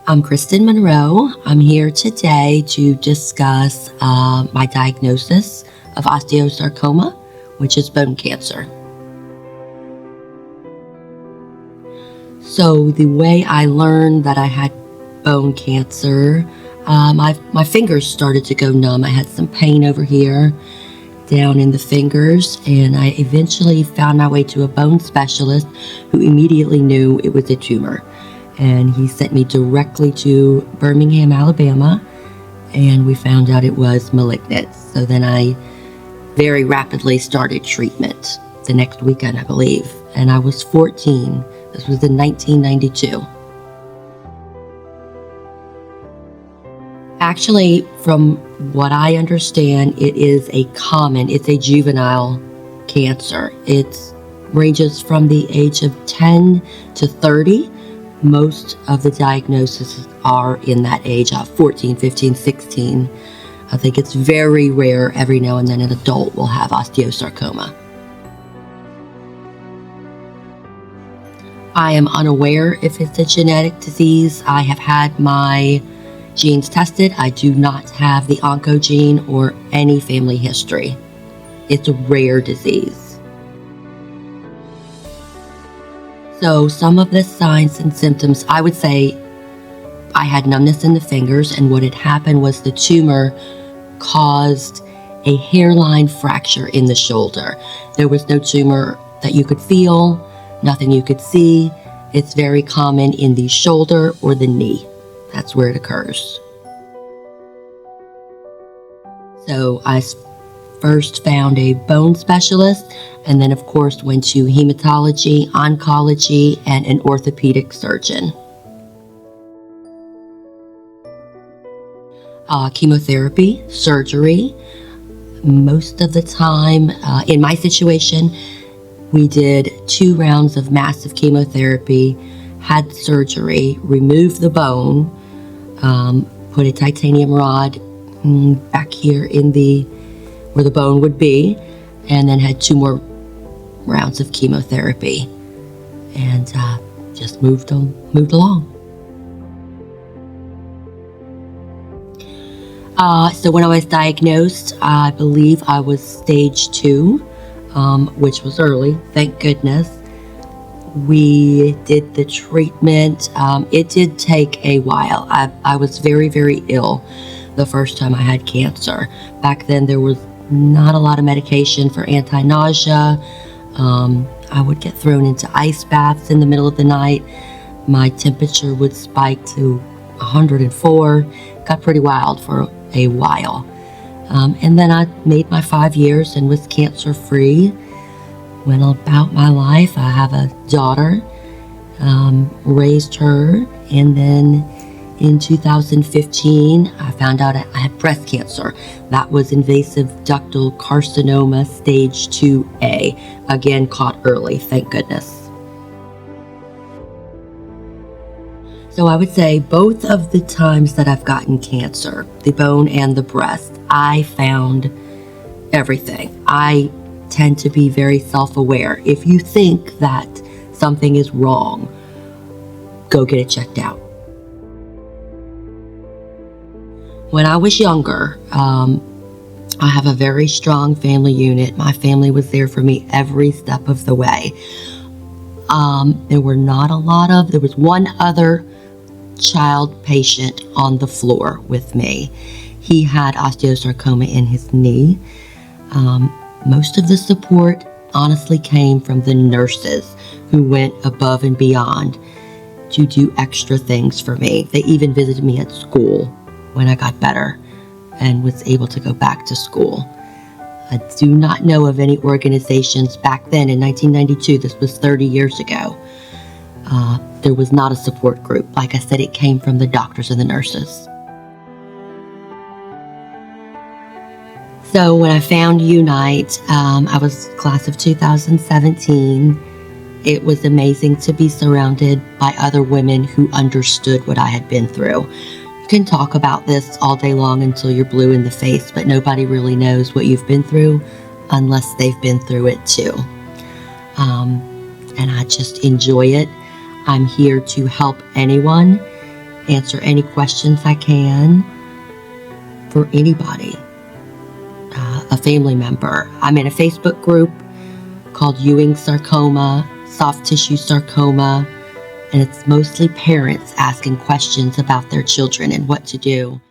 I'm Kristen Monroe. I'm here today to discuss my diagnosis of osteosarcoma, which is bone cancer. So the way I learned that I had bone cancer, my fingers started to go numb. I had some pain over here, down in the fingers, and I eventually found my way to a bone specialist who immediately knew it was a tumor. And he sent me directly to Birmingham, Alabama, and we found out it was malignant. So then I very rapidly started treatment the next weekend, I believe, and I was 14. This was in 1992. Actually, from what I understand, it's a juvenile cancer. It ranges from the age of 10 to 30. Most of the diagnoses are in that age of 14, 15, 16. I think it's very rare. Every now and then an adult will have osteosarcoma. I am unaware if it's a genetic disease. I have had my genes tested. I do not have the oncogene or any family history. It's a rare disease. So some of the signs and symptoms, I would say I had numbness in the fingers, and what had happened was the tumor caused a hairline fracture in the shoulder. There was no tumor that you could feel, nothing you could see. It's very common in the shoulder or the knee. That's where it occurs. So I first found a bone specialist, and then of course went to hematology, oncology, and an orthopedic surgeon. Chemotherapy, surgery. Most of the time, in my situation, we did 2 rounds of massive chemotherapy, had surgery, removed the bone, put a titanium rod back here in where the bone would be, and then had 2 more rounds of chemotherapy, and just moved along. So when I was diagnosed, I believe I was stage 2, which was early, thank goodness. We did the treatment. It did take a while. I was very, very ill the first time I had cancer. Back then there was not a lot of medication for anti-nausea. I would get thrown into ice baths in the middle of the night. My temperature would spike to 104. Got pretty wild for a while. And then I made my 5 years and was cancer-free. Went about my life. I have a daughter, raised her, and then in 2015, I found out I had breast cancer. That was invasive ductal carcinoma stage 2A. Again, caught early, thank goodness. So I would say both of the times that I've gotten cancer, the bone and the breast, I found everything. I tend to be very self-aware. If you think that something is wrong, go get it checked out. When I was younger, I have a very strong family unit. My family was there for me every step of the way. There was one other child patient on the floor with me. He had osteosarcoma in his knee. Most of the support honestly came from the nurses who went above and beyond to do extra things for me. They even visited me at school when I got better and was able to go back to school. I do not know of any organizations back then in 1992, this was 30 years ago. There was not a support group. Like I said, it came from the doctors and the nurses. So when I found Unite, I was class of 2017. It was amazing to be surrounded by other women who understood what I had been through. You can talk about this all day long until you're blue in the face, but nobody really knows what you've been through unless they've been through it too. And I just enjoy it. I'm here to help anyone, answer any questions I can for anybody, a family member. I'm in a Facebook group called Ewing Sarcoma, Soft Tissue Sarcoma, and it's mostly parents asking questions about their children and what to do.